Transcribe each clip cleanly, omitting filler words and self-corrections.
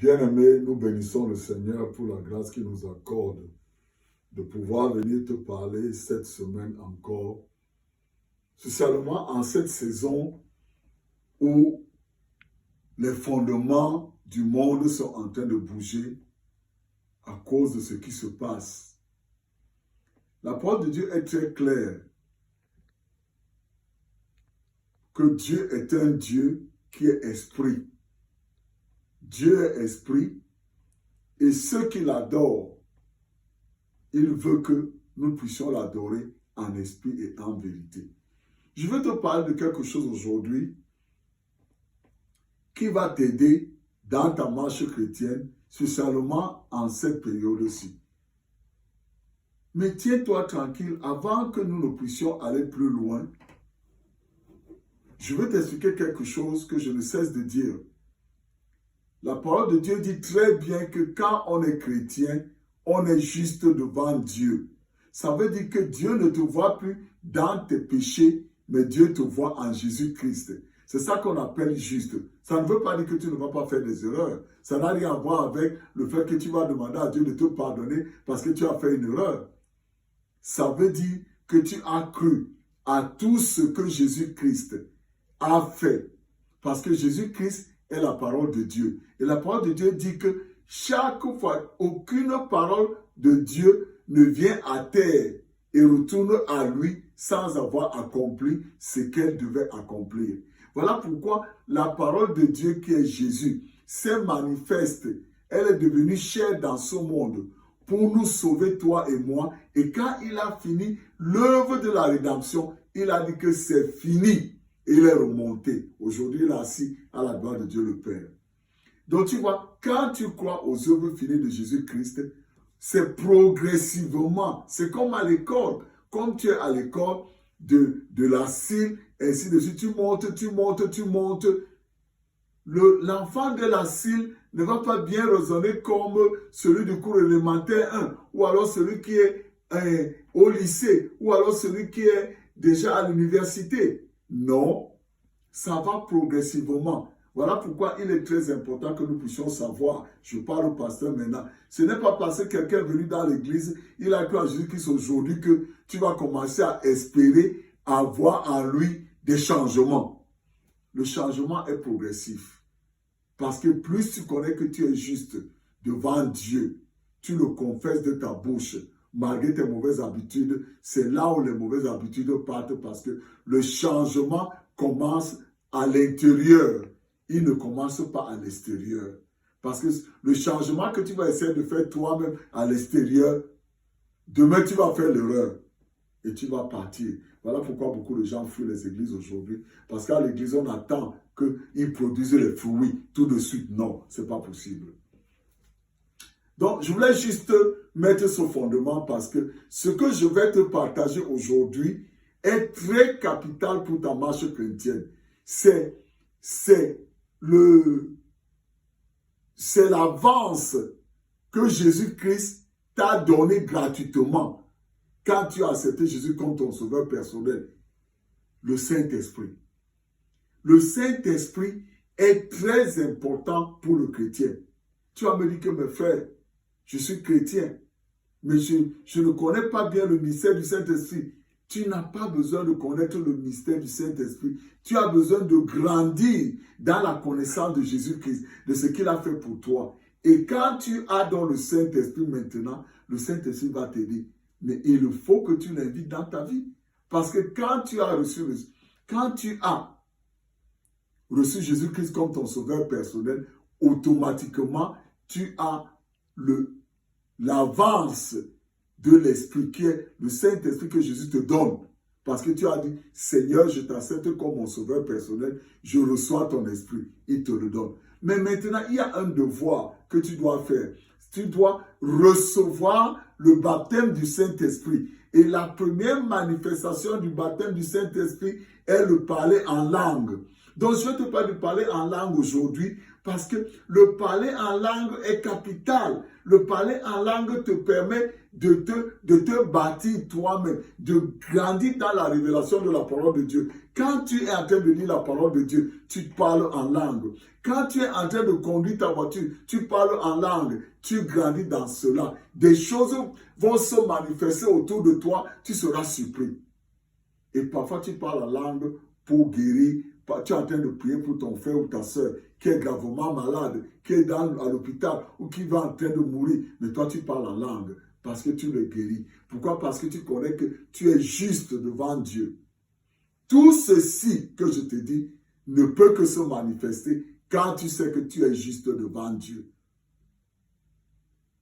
Bien-aimés, nous bénissons le Seigneur pour la grâce qu'il nous accorde de pouvoir venir te parler cette semaine encore, spécialement en cette saison où les fondements du monde sont en train de bouger à cause de ce qui se passe. La parole de Dieu est très claire que Dieu est un Dieu qui est esprit. Dieu est esprit et ceux qui l'adorent, il veut que nous puissions l'adorer en esprit et en vérité. Je veux te parler de quelque chose aujourd'hui qui va t'aider dans ta marche chrétienne, spécialement en cette période-ci. Mais tiens-toi tranquille, avant que nous ne puissions aller plus loin, je veux t'expliquer quelque chose que je ne cesse de dire. La parole de Dieu dit très bien que quand on est chrétien, on est juste devant Dieu. Ça veut dire que Dieu ne te voit plus dans tes péchés, mais Dieu te voit en Jésus-Christ. C'est ça qu'on appelle juste. Ça ne veut pas dire que tu ne vas pas faire des erreurs. Ça n'a rien à voir avec le fait que tu vas demander à Dieu de te pardonner parce que tu as fait une erreur. Ça veut dire que tu as cru à tout ce que Jésus-Christ a fait. Parce que Jésus-Christ est la parole de Dieu. Et la parole de Dieu dit que chaque fois, aucune parole de Dieu ne vient à terre et retourne à lui sans avoir accompli ce qu'elle devait accomplir. Voilà pourquoi la parole de Dieu qui est Jésus s'est manifeste. Elle est devenue chair dans ce monde pour nous sauver, toi et moi. Et quand il a fini l'œuvre de la rédemption, il a dit que c'est fini. Et il est remonté. Aujourd'hui, il est assis à la gloire de Dieu le Père. Donc tu vois, quand tu crois aux œuvres finies de Jésus-Christ, c'est progressivement. C'est comme à l'école. Comme tu es à l'école de la cile, ainsi de suite. Tu montes. L'enfant de la cile ne va pas bien raisonner comme celui du cours élémentaire 1, ou alors celui qui est au lycée, ou alors celui qui est déjà à l'université. Non, ça va progressivement. Voilà pourquoi il est très important que nous puissions savoir. Je parle au pasteur maintenant. Ce n'est pas parce que quelqu'un est venu dans l'église, il a cru en Jésus-Christ aujourd'hui que tu vas commencer à espérer avoir en lui des changements. Le changement est progressif. Parce que plus tu connais que tu es juste devant Dieu, tu le confesses de ta bouche, malgré tes mauvaises habitudes, c'est là où les mauvaises habitudes partent parce que le changement commence à l'intérieur. Il ne commence pas à l'extérieur. Parce que le changement que tu vas essayer de faire toi-même à l'extérieur, demain tu vas faire l'erreur et tu vas partir. Voilà pourquoi beaucoup de gens fuient les églises aujourd'hui. Parce qu'à l'église, on attend qu'ils produisent les fruits tout de suite. Non, ce n'est pas possible. Donc, je voulais juste mettre ce fondement parce que ce que je vais te partager aujourd'hui est très capital pour ta marche chrétienne. C'est l'avance que Jésus-Christ t'a donné gratuitement quand tu as accepté Jésus comme ton sauveur personnel. Le Saint-Esprit. Le Saint-Esprit est très important pour le chrétien. Tu vas me dire que mes frères, je suis chrétien, mais je ne connais pas bien le mystère du Saint-Esprit. Tu n'as pas besoin de connaître le mystère du Saint-Esprit. Tu as besoin de grandir dans la connaissance de Jésus-Christ, de ce qu'il a fait pour toi. Et quand tu as dans le Saint-Esprit maintenant, le Saint-Esprit va t'aider. Mais il faut que tu l'invites dans ta vie. Parce que quand tu as reçu Jésus-Christ comme ton sauveur personnel, automatiquement, tu as l'avance de l'Esprit qui est le Saint-Esprit que Jésus te donne. Parce que tu as dit, Seigneur, je t'accepte comme mon sauveur personnel, je reçois ton Esprit. Il te le donne. Mais maintenant, il y a un devoir que tu dois faire. Tu dois recevoir le baptême du Saint-Esprit. Et la première manifestation du baptême du Saint-Esprit est le parler en langue. Donc, je vais te parler de parler en langue aujourd'hui parce que le parler en langue est capital. Le parler en langue te permet de te bâtir toi-même, de grandir dans la révélation de la parole de Dieu. Quand tu es en train de lire la parole de Dieu, tu parles en langue. Quand tu es en train de conduire ta voiture, tu parles en langue, tu grandis dans cela. Des choses vont se manifester autour de toi, tu seras surpris. Et parfois, tu parles en langue pour guérir. Tu es en train de prier pour ton frère ou ta soeur qui est gravement malade, qui est à l'hôpital ou qui va en train de mourir. Mais toi, tu parles en langue parce que tu le guéris. Pourquoi? Parce que tu connais que tu es juste devant Dieu. Tout ceci que je te dis ne peut que se manifester quand tu sais que tu es juste devant Dieu.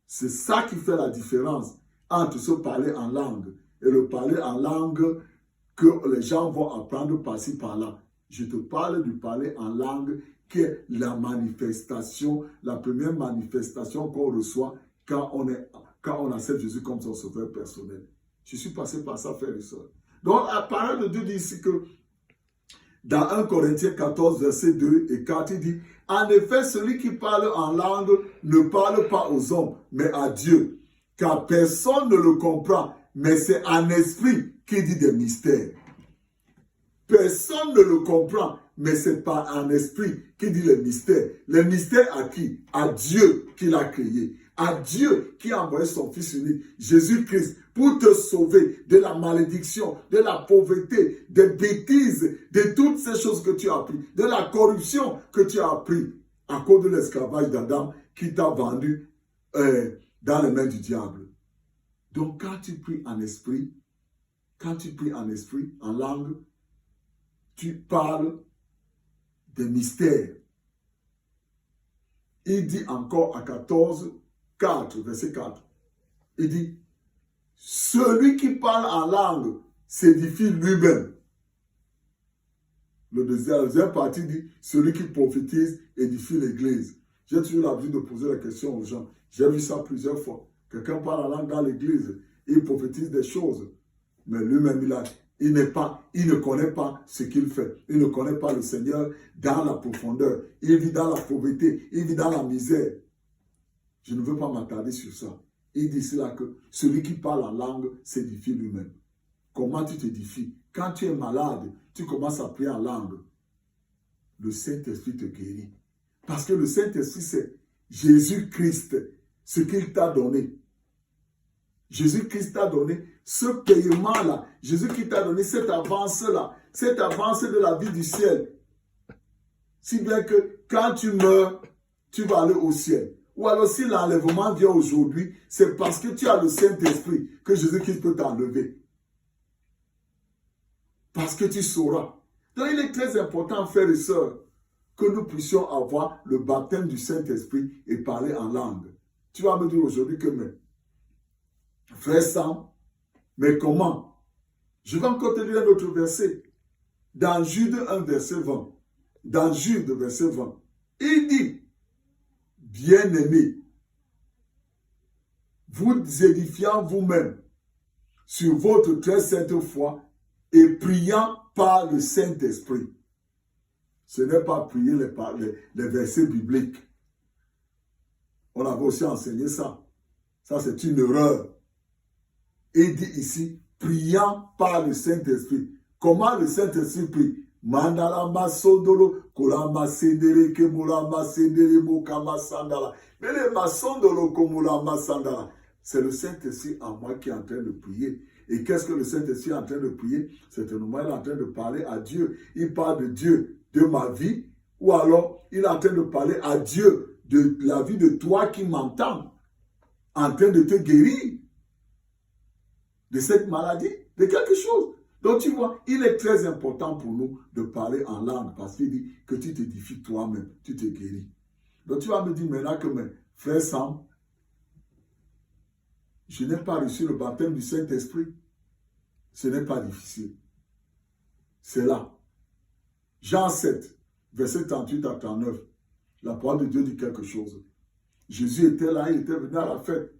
C'est ça qui fait la différence entre se parler en langue et le parler en langue que les gens vont apprendre par-ci par-là. Je te parle du parler en langue qui est la manifestation, la première manifestation qu'on reçoit quand on accepte Jésus comme son sauveur personnel. Je suis passé par ça, frère et soeur. Donc, la parole de Dieu dit ici que dans 1 Corinthiens 14, verset 2 et 4, il dit, « En effet, celui qui parle en langue ne parle pas aux hommes, mais à Dieu, car personne ne le comprend, mais c'est en esprit qu'il dit des mystères. » Personne ne le comprend, mais c'est pas en esprit qu'il dit les mystères. Les mystères à qui? À Dieu qui l'a créé. À Dieu qui a envoyé son Fils unique, Jésus-Christ, pour te sauver de la malédiction, de la pauvreté, des bêtises, de toutes ces choses que tu as appris, de la corruption que tu as appris à cause de l'esclavage d'Adam qui t'a vendu dans les mains du diable. Donc quand tu pries en esprit, en langue, tu parles des mystères. Il dit encore à 14, 4, verset 4, il dit, celui qui parle en langue s'édifie lui-même. La deuxième partie dit, celui qui prophétise édifie l'église. J'ai toujours l'habitude de poser la question aux gens. J'ai vu ça plusieurs fois. Quelqu'un parle en langue dans l'église, il prophétise des choses, mais lui-même il ne connaît pas ce qu'il fait. Il ne connaît pas le Seigneur dans la profondeur. Il vit dans la pauvreté, il vit dans la misère. Je ne veux pas m'attarder sur ça. Il dit cela que celui qui parle en langue s'édifie lui-même. Comment tu t'édifies? Quand tu es malade, tu commences à prier en langue. Le Saint-Esprit te guérit. Parce que le Saint-Esprit, c'est Jésus-Christ, ce qu'il t'a donné. Jésus-Christ t'a donné ce paiement-là. Jésus-Christ t'a donné cette avance-là. Cette avance de la vie du ciel. Si bien que quand tu meurs, tu vas aller au ciel. Ou alors si l'enlèvement vient aujourd'hui, c'est parce que tu as le Saint-Esprit que Jésus-Christ peut t'enlever. Parce que tu sauras. Donc il est très important, frères et sœurs, que nous puissions avoir le baptême du Saint-Esprit et parler en langue. Tu vas me dire aujourd'hui que, mais, frère Sam, mais comment? Je vais encore te lire un autre verset. Dans Jude 1, verset 20. Dans Jude, verset 20. Il dit, bien-aimés, vous édifiant vous-même sur votre très sainte foi et priant par le Saint-Esprit. Ce n'est pas prier les versets bibliques. On avait aussi enseigné ça. Ça, c'est une erreur. Il dit ici, priant par le Saint-Esprit. Comment le Saint-Esprit prie? Mandala masondolo, kolama sendere kemulama sendere mokama sandala. Mais les masondolo komulama sandala. C'est le Saint-Esprit en moi qui est en train de prier. Et qu'est-ce que le Saint-Esprit est en train de prier? Certainement, il est en train de parler à Dieu. Il parle de Dieu, de ma vie. Ou alors, il est en train de parler à Dieu, de la vie de toi qui m'entends. En train de te guérir de cette maladie, de quelque chose. Donc tu vois, il est très important pour nous de parler en langue parce qu'il dit que tu t'édifies toi-même, tu te guéris. Donc tu vas me dire maintenant que, mais frère Sam, je n'ai pas reçu le baptême du Saint-Esprit. Ce n'est pas difficile. C'est là. Jean 7, verset 38 à 39. La parole de Dieu dit quelque chose. Jésus était là, il était venu à la fête.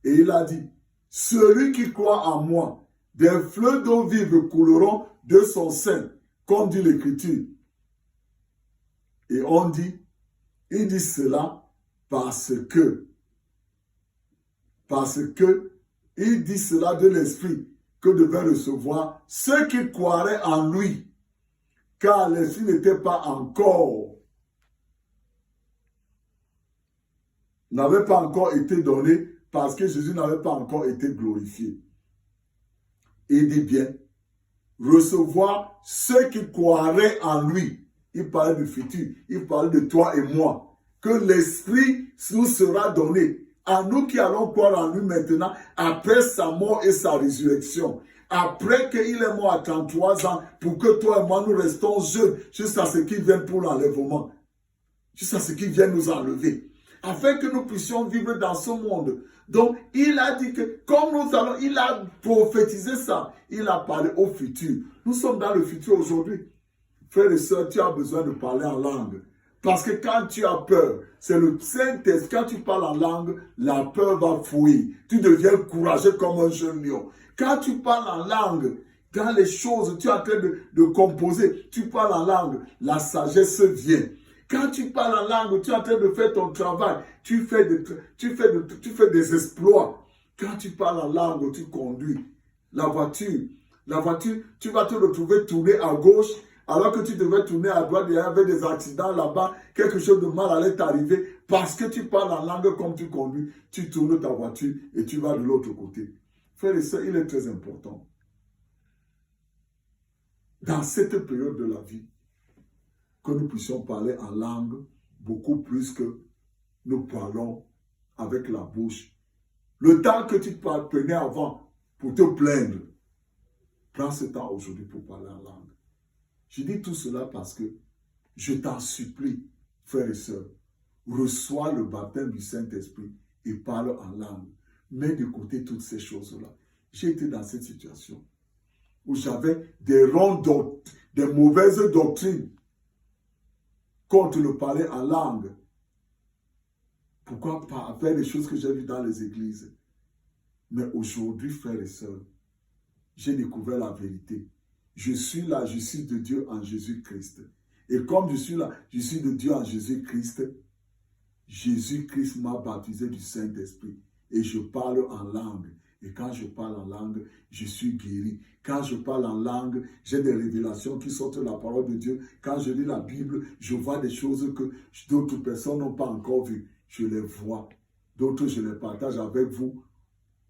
Et il a dit, celui qui croit en moi, des fleuves d'eau vive couleront de son sein, comme dit l'Écriture. Et on dit, il dit cela parce que il dit cela de l'Esprit que devaient recevoir ceux qui croiraient en lui, car l'Esprit n'était pas encore n'avait pas encore été donné parce que Jésus n'avait pas encore été glorifié. Et il dit bien, recevoir ceux qui croiraient en lui. Il parlait du futur, il parlait de toi et moi. Que l'Esprit nous sera donné. À nous qui allons croire en lui maintenant, après sa mort et sa résurrection. Après qu'il est mort à 33 ans, pour que toi et moi nous restons jeunes, jusqu'à ce qu'il vienne pour l'enlèvement. Jusqu'à ce qu'il vienne nous enlever. Afin que nous puissions vivre dans ce monde. Donc, il a dit que, comme nous allons, il a prophétisé ça. Il a parlé au futur. Nous sommes dans le futur aujourd'hui. Frères et sœurs, tu as besoin de parler en langue. Parce que quand tu as peur, c'est le Saint-Esprit. Quand tu parles en langue, la peur va fuir. Tu deviens courageux comme un jeune lion. Quand tu parles en langue, dans les choses, tu es en train de composer, tu parles en langue, la sagesse vient. Quand tu parles en langue, tu es en train de faire ton travail, tu fais des exploits. Quand tu parles en langue, tu conduis la voiture, tu vas te retrouver tourner à gauche, alors que tu devais tourner à droite, il y avait des accidents là-bas, quelque chose de mal allait t'arriver, parce que tu parles en langue comme tu conduis, tu tournes ta voiture et tu vas de l'autre côté. Frères et sœurs, il est très important, dans cette période de la vie, que nous puissions parler en langue beaucoup plus que nous parlons avec la bouche. Le temps que tu prenais avant pour te plaindre, prends ce temps aujourd'hui pour parler en langue. Je dis tout cela parce que je t'en supplie, frères et sœurs, reçois le baptême du Saint-Esprit et parle en langue. Mets de côté toutes ces choses-là. J'ai été dans cette situation où j'avais des mauvaises doctrines contre le parler en langue. Pourquoi pas faire des choses que j'ai vues dans les églises? Mais aujourd'hui, frères et sœurs, j'ai découvert la vérité. Je suis la justice de Dieu en Jésus-Christ. Et comme je suis la justice de Dieu en Jésus-Christ, Jésus-Christ m'a baptisé du Saint-Esprit. Et je parle en langue. Et quand je parle en langue, je suis guéri. Quand je parle en langue, j'ai des révélations qui sortent de la parole de Dieu. Quand je lis la Bible, je vois des choses que d'autres personnes n'ont pas encore vues. Je les vois. D'autres, je les partage avec vous.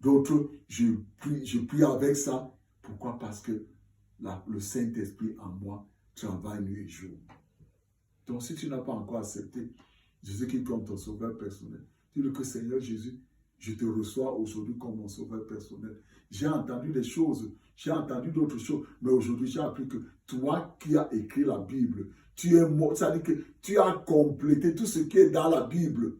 D'autres, je prie avec ça. Pourquoi? Parce que le Saint-Esprit en moi travaille nuit et jour. Donc, si tu n'as pas encore accepté Jésus-Christ comme ton sauveur personnel, dis-le que Seigneur Jésus, je te reçois aujourd'hui comme mon sauveur personnel. J'ai entendu des choses, j'ai entendu d'autres choses, mais aujourd'hui j'ai appris que toi qui as écrit la Bible, tu es mort, c'est-à-dire que tu as complété tout ce qui est dans la Bible,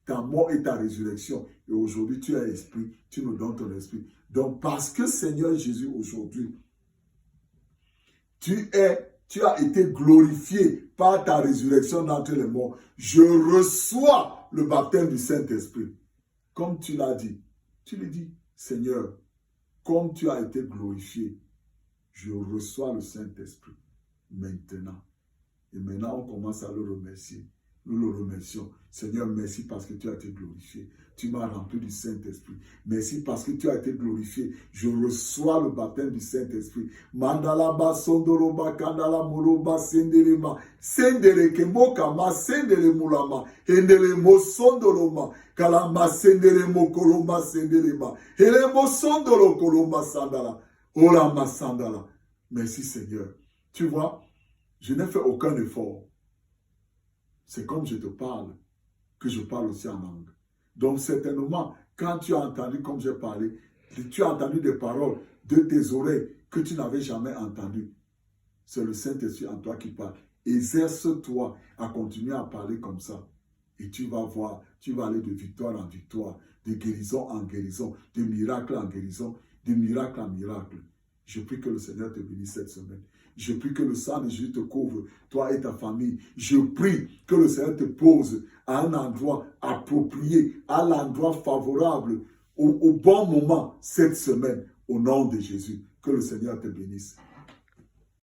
ta mort et ta résurrection. Et aujourd'hui tu es esprit, tu nous donnes ton esprit. Donc parce que Seigneur Jésus aujourd'hui, tu as été glorifié par ta résurrection d'entre les morts. Je reçois le baptême du Saint-Esprit. Comme tu l'as dit, tu lui dis, Seigneur, comme tu as été glorifié, je reçois le Saint-Esprit maintenant. Et maintenant, on commence à le remercier. Nous le remercions. Seigneur, merci parce que tu as été glorifié. Tu m'as rempli du Saint-Esprit. Merci parce que tu as été glorifié. Je reçois le baptême du Saint-Esprit. Mandala ba sondoroba kandala moroba sendelema. Sendele kemokama sendele mulama. Hendele mo sondoloma. Kalama sendele mo koloma sendelema. Hele mo sondolo koloma sandala. Ola ma sandala. Merci Seigneur. Tu vois, je n'ai fait aucun effort. C'est comme je te parle, que je parle aussi en langue. Donc certainement, quand tu as entendu, comme j'ai parlé, tu as entendu des paroles de tes oreilles que tu n'avais jamais entendues. C'est le Saint-Esprit en toi qui parle. Exerce-toi à continuer à parler comme ça. Et tu vas voir, tu vas aller de victoire en victoire, de guérison en guérison, de miracle en guérison, de miracle en miracle. Je prie que le Seigneur te bénisse cette semaine. Je prie que le sang de Jésus te couvre, toi et ta famille. Je prie que le Seigneur te pose à un endroit approprié, à l'endroit favorable, au bon moment cette semaine, au nom de Jésus. Que le Seigneur te bénisse.